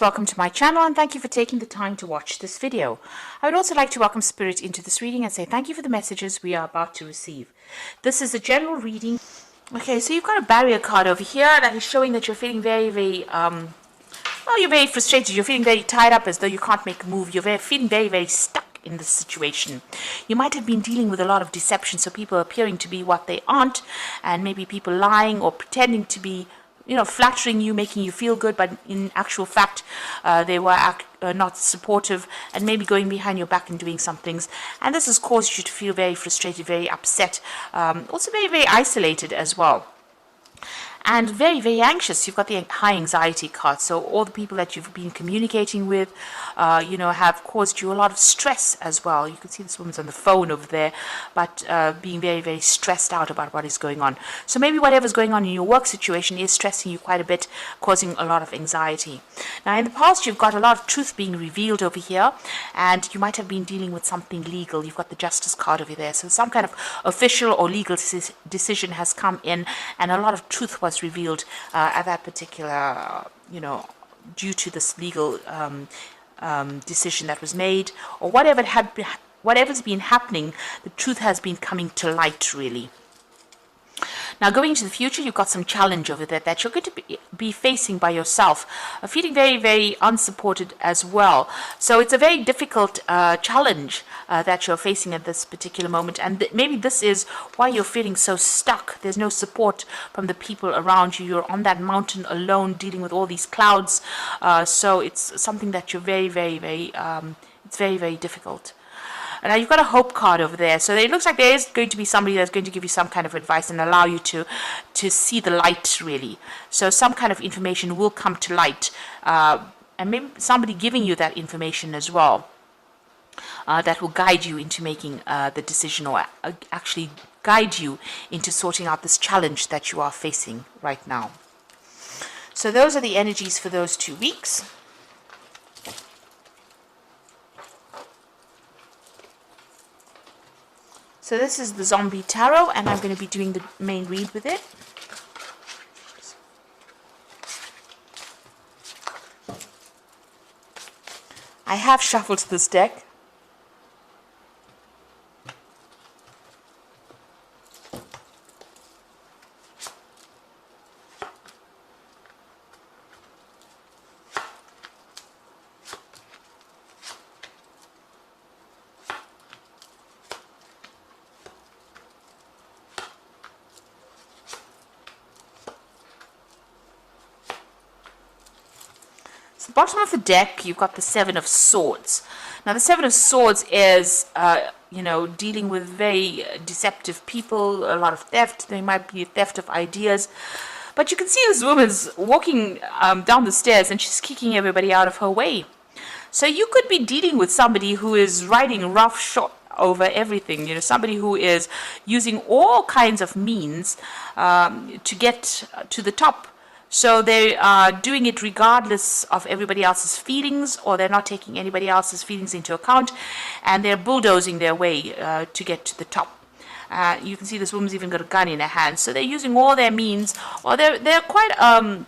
Welcome to my channel and thank you for taking the time to watch this video. I would also like to welcome Spirit into this reading and say thank you for the messages we are about to receive. This is a general reading. Okay, so you've got a barrier card over here that is showing that you're feeling very, you're very frustrated. You're feeling very tied up as though you can't make a move. You're feeling very stuck in this situation. You might have been dealing with a lot of deception, so people appearing to be what they aren't, and maybe people lying or pretending to be flattering you, making you feel good, but in actual fact, they were not supportive and maybe going behind your back and doing some things. And this has caused you to feel very frustrated, very upset, also very isolated as well. And very anxious. You've got the high anxiety card. So all the people that you've been communicating with, have caused you a lot of stress as well. You can see this woman's on the phone over there, but being very stressed out about what is going on. So maybe whatever's going on in your work situation is stressing you quite a bit, causing a lot of anxiety. Now, in the past, you've got a lot of truth being revealed over here, and you might have been dealing with something legal. You've got the Justice card over there. So some kind of official or legal decision has come in, and a lot of truth was revealed at that particular, due to this legal decision that was made, or whatever's been happening, the truth has been coming to light, really. Now, going into the future, you've got some challenge over there that you're going to be facing by yourself, feeling very unsupported as well. So it's a very difficult challenge that you're facing at this particular moment. And maybe this is why you're feeling so stuck. There's no support from the people around you. You're on that mountain alone, dealing with all these clouds. So it's something that you're it's very difficult. And now you've got a hope card over there. So it looks like there is going to be somebody that's going to give you some kind of advice and allow you to see the light, really. So some kind of information will come to light. And maybe somebody giving you that information as well. That will guide you into making the decision, or actually guide you into sorting out this challenge that you are facing right now. So those are the energies for those 2 weeks. So this is the Zombie Tarot, and I'm going to be doing the main read with it. I have shuffled this deck. Bottom of the deck, you've got the Seven of Swords. Now, the Seven of Swords is, dealing with very deceptive people, a lot of theft. There might be a theft of ideas. But you can see this woman's walking down the stairs and she's kicking everybody out of her way. So you could be dealing with somebody who is riding roughshod over everything, somebody who is using all kinds of means to get to the top. So they are doing it regardless of everybody else's feelings, or they're not taking anybody else's feelings into account, and they're bulldozing their way to get to the top. You can see this woman's even got a gun in her hand. So they're using all their means, or they're quite, a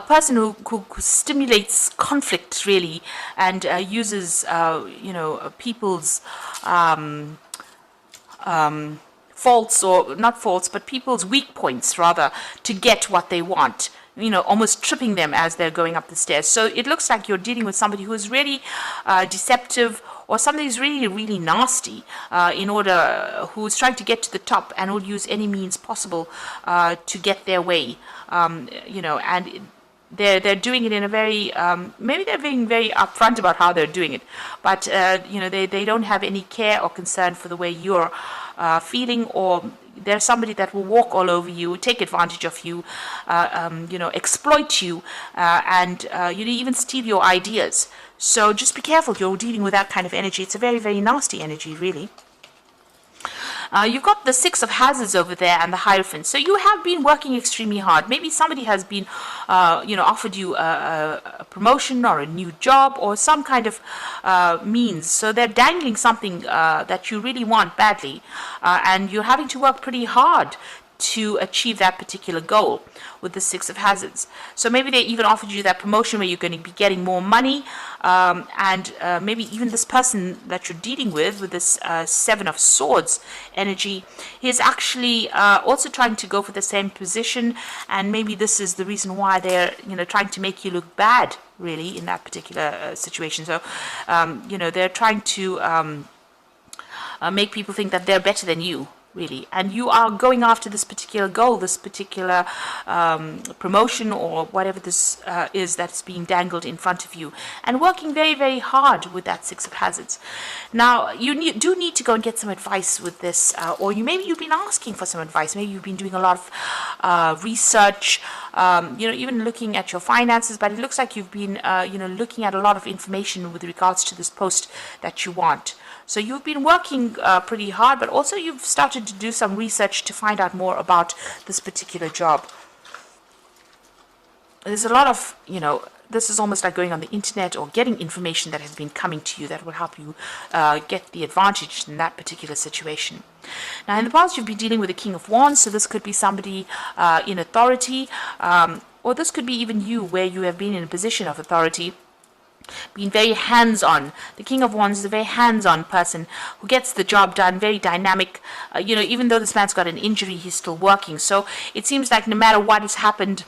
person who stimulates conflict, really, and uses, people's faults, or not faults, but people's weak points, rather, to get what they want, almost tripping them as they're going up the stairs. So it looks like you're dealing with somebody who is really deceptive, or somebody who's really nasty, who's trying to get to the top and will use any means possible to get their way, and they're doing it in a very, maybe they're being very upfront about how they're doing it, but, they don't have any care or concern for the way you're feeling, or there's somebody that will walk all over you, take advantage of you, exploit you, and even steal your ideas. So just be careful. You're dealing with that kind of energy. It's a very nasty energy, really. You've got the Six of Hazards over there and the Hierophant. So you have been working extremely hard. Maybe somebody has been, offered you a promotion or a new job or some kind of means. So they're dangling something that you really want badly, and you're having to work pretty hard to achieve that particular goal with the Six of Hazards. So maybe they even offered you that promotion where you're going to be getting more money, and maybe even this person that you're dealing with this Seven of Swords energy, is actually also trying to go for the same position, and maybe this is the reason why they're trying to make you look bad, really, in that particular situation. So they're trying to make people think that they're better than you, really, and you are going after this particular goal, this particular promotion, or whatever this is that's being dangled in front of you, and working very, very hard with that Six of Hazards. Now, you do need to go and get some advice with this, or maybe you've been asking for some advice. Maybe you've been doing a lot of research, even looking at your finances, but it looks like you've been looking at a lot of information with regards to this post that you want. So you've been working pretty hard, but also you've started to do some research to find out more about this particular job. There's a lot of, this is almost like going on the internet or getting information that has been coming to you that will help you get the advantage in that particular situation. Now, in the past, you've been dealing with the King of Wands, so this could be somebody in authority, or this could be even you, where you have been in a position of authority, being very hands-on. The King of Wands is a very hands-on person who gets the job done, very dynamic. Even though this man's got an injury, he's still working. So it seems like no matter what has happened,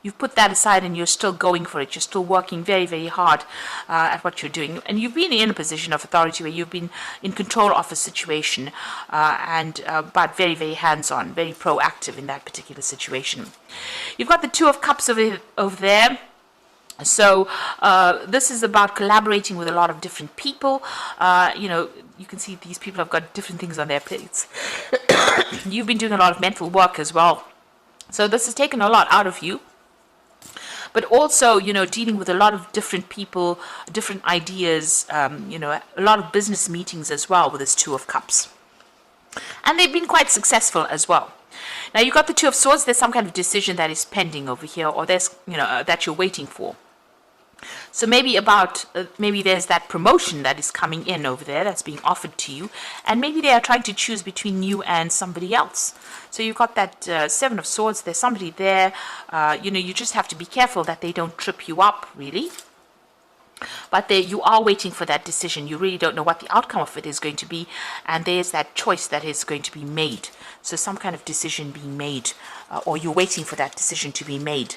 you've put that aside and you're still going for it. You're still working very, very hard at what you're doing. And you've been in a position of authority where you've been in control of a situation, but very, very hands-on, very proactive in that particular situation. You've got the Two of Cups over there. So this is about collaborating with a lot of different people. You can see these people have got different things on their plates. You've been doing a lot of mental work as well. So this has taken a lot out of you. But also, dealing with a lot of different people, different ideas, a lot of business meetings as well with this Two of Cups. And they've been quite successful as well. Now, you've got the Two of Swords. There's some kind of decision that is pending over here, or there's, that you're waiting for. So maybe there's that promotion that is coming in over there that's being offered to you, and maybe they are trying to choose between you and somebody else. So you've got that Seven of Swords. There's somebody there. You just have to be careful that they don't trip you up, really. But you are waiting for that decision. You really don't know what the outcome of it is going to be, and there's that choice that is going to be made. So some kind of decision being made, or you're waiting for that decision to be made.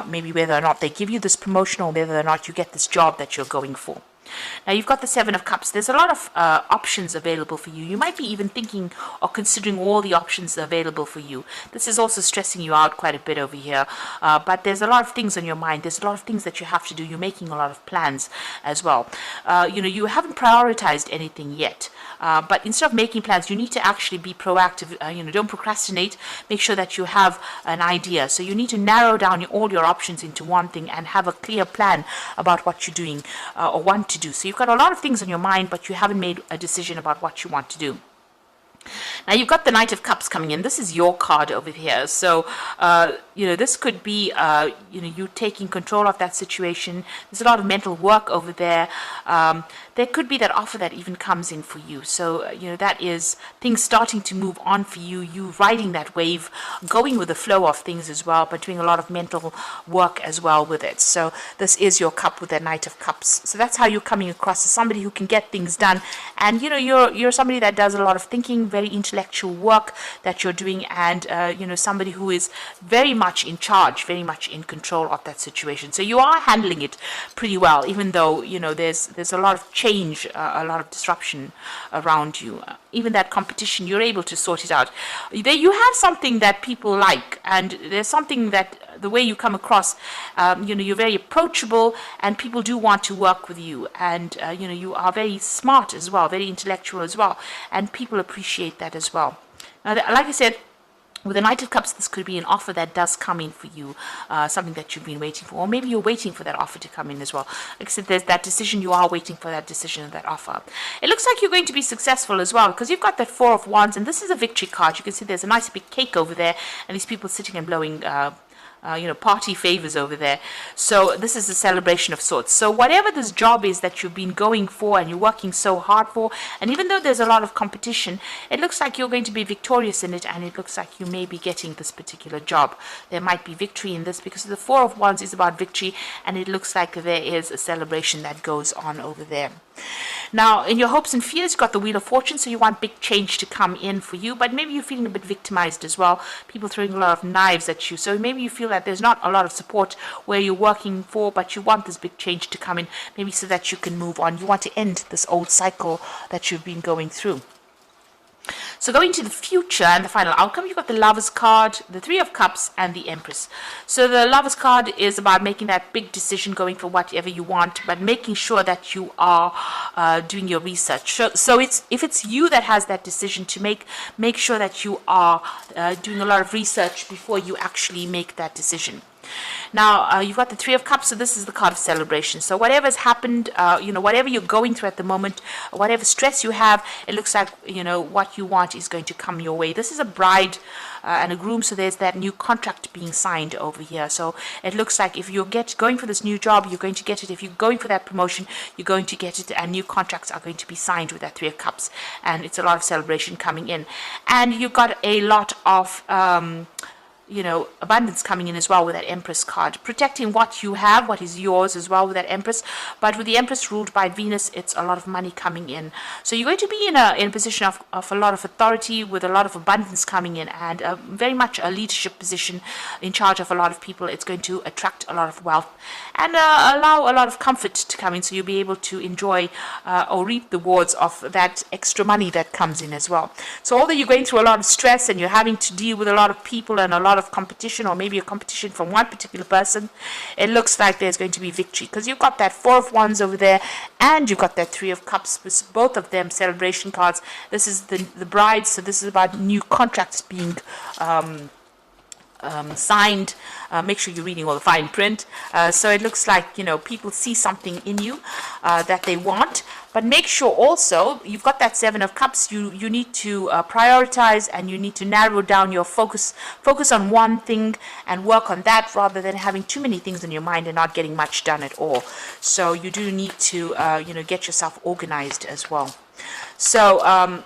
Maybe whether or not they give you this promotion, or whether or not you get this job that you're going for. Now, you've got the Seven of Cups. There's a lot of options available for you. You might be even thinking or considering all the options available for you. This is also stressing you out quite a bit over here. But there's a lot of things on your mind. There's a lot of things that you have to do. You're making a lot of plans as well. You haven't prioritized anything yet. But instead of making plans, you need to actually be proactive. Don't procrastinate. Make sure that you have an idea. So you need to narrow down all your options into one thing and have a clear plan about what you're doing or want to do. So you've got a lot of things on your mind, but you haven't made a decision about what you want to do. Now, you've got the Knight of Cups coming in. This is your card over here. So, this could be, you taking control of that situation. There's a lot of mental work over there. There could be that offer that even comes in for you. So, that is things starting to move on for you. You riding that wave, going with the flow of things as well, but doing a lot of mental work as well with it. So, this is your cup with the Knight of Cups. So, that's how you're coming across as somebody who can get things done. And, you're somebody that does a lot of thinking, very intellectual work that you're doing, and somebody who is very much in charge, very much in control of that situation. So you are handling it pretty well, even though there's a lot of change, a lot of disruption around you. Even that competition, you're able to sort it out. You have something that people like, and there's something that the way you come across, you're very approachable, and people do want to work with you, and you are very smart as well, very intellectual as well, and people appreciate that as well. Now, like I said, with the Knight of Cups, this could be an offer that does come in for you, something that you've been waiting for, or maybe you're waiting for that offer to come in as well. Like I said, there's that decision. You are waiting for that decision and that offer. It looks like you're going to be successful as well, because you've got that Four of Wands, and this is a victory card. You can see there's a nice big cake over there, and these people sitting and blowing party favors over there. So this is a celebration of sorts. So whatever this job is that you've been going for and you're working so hard for, and even though there's a lot of competition, it looks like you're going to be victorious in it, and it looks like you may be getting this particular job. There might be victory in this because the Four of Wands is about victory, and it looks like there is a celebration that goes on over there. Now, in your hopes and fears, you've got the Wheel of Fortune, so you want big change to come in for you, but maybe you're feeling a bit victimized as well. People throwing a lot of knives at you, so maybe you feel that there's not a lot of support where you're working for, but you want this big change to come in, maybe so that you can move on. You want to end this old cycle that you've been going through. So going to the future and the final outcome, you've got the Lover's card, the Three of Cups, and the Empress. So the Lover's card is about making that big decision, going for whatever you want, but making sure that you are doing your research. So if it's you that has that decision to make sure that you are doing a lot of research before you actually make that decision. Now, you've got the Three of Cups, so this is the card of celebration. So whatever's happened, whatever you're going through at the moment, whatever stress you have, it looks like, what you want is going to come your way. This is a bride and a groom, so there's that new contract being signed over here. So it looks like if you're going for this new job, you're going to get it. If you're going for that promotion, you're going to get it, and new contracts are going to be signed with that Three of Cups. And it's a lot of celebration coming in. And you've got a lot of abundance coming in as well with that Empress card, protecting what you have, what is yours as well with that Empress. But with the Empress ruled by Venus, it's a lot of money coming in. So you're going to be in a position of a lot of authority, with a lot of abundance coming in, and very much a leadership position in charge of a lot of people. It's going to attract a lot of wealth and allow a lot of comfort to come in, so you'll be able to enjoy or reap the rewards of that extra money that comes in as well. So although you're going through a lot of stress and you're having to deal with a lot of people and a lot of competition, or maybe a competition from one particular person, it looks like there's going to be victory, because you've got that Four of Wands over there, and you've got that Three of Cups, with both of them celebration cards. This is the bride, so this is about new contracts being signed. Make sure you're reading all the fine print. So it looks like, people see something in you that they want. But make sure also, you've got that Seven of Cups, you need to prioritize, and you need to narrow down your focus on one thing and work on that, rather than having too many things in your mind and not getting much done at all. So you do need to, get yourself organized as well. So,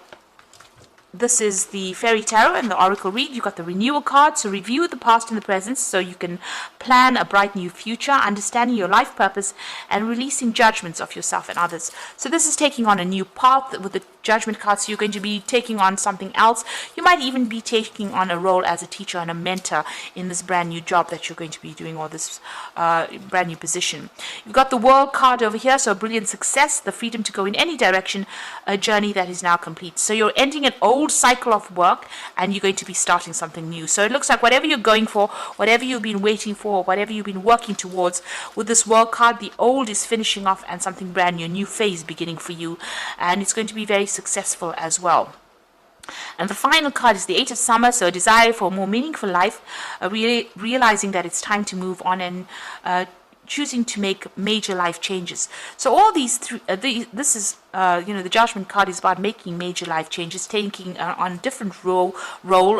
this is the Fairy Tarot and the Oracle read. You've got the Renewal card, so review the past and the present so you can plan a bright new future, understanding your life purpose, and releasing judgments of yourself and others. So this is taking on a new path with the Judgment card, so you're going to be taking on something else. You might even be taking on a role as a teacher and a mentor in this brand new job that you're going to be doing, or this brand new position. You've got the World card over here, so brilliant success, the freedom to go in any direction, a journey that is now complete. So you're ending an old cycle of work, and you're going to be starting something new. So it looks like whatever you're going for, whatever you've been waiting for, whatever you've been working towards, with this World card, the old is finishing off and something brand new, a new phase beginning for you, and it's going to be very successful as well. And the final card is the Eight of Summer, so a desire for a more meaningful life, realizing that it's time to move on, and choosing to make major life changes. So all these three, this is the Judgment card is about making major life changes, taking on a different role,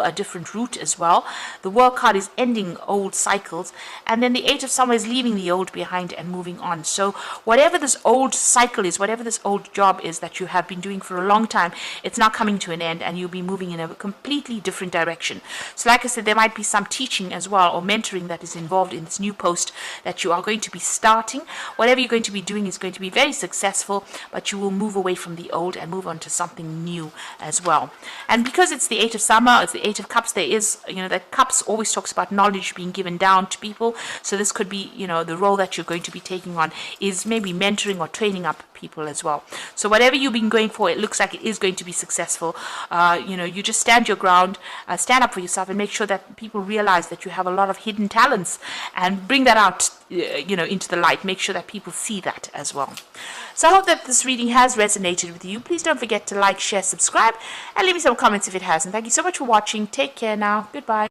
a different route as well. The World card is ending old cycles, and then the Eight of Summer is leaving the old behind and moving on. So whatever this old cycle is, whatever this old job is that you have been doing for a long time, it's now coming to an end, and you'll be moving in a completely different direction. So like I said, there might be some teaching as well, or mentoring, that is involved in this new post that you are going to be starting. Whatever you're going to be doing is going to be very successful, but you will move away from the old and move on to something new as well. And because it's the Eight of Summer, it's the Eight of Cups, there is, the Cups always talks about knowledge being given down to people. So this could be, the role that you're going to be taking on is maybe mentoring or training up people as well. So whatever you've been going for, it looks like it is going to be successful. You just stand your ground, stand up for yourself, and make sure that people realize that you have a lot of hidden talents, and bring that out, into the light. Make sure that people see that as well. So I hope that this reading has resonated with you. Please don't forget to like, share, subscribe, and leave me some comments if it hasn't. Thank you so much for watching. Take care now. Goodbye.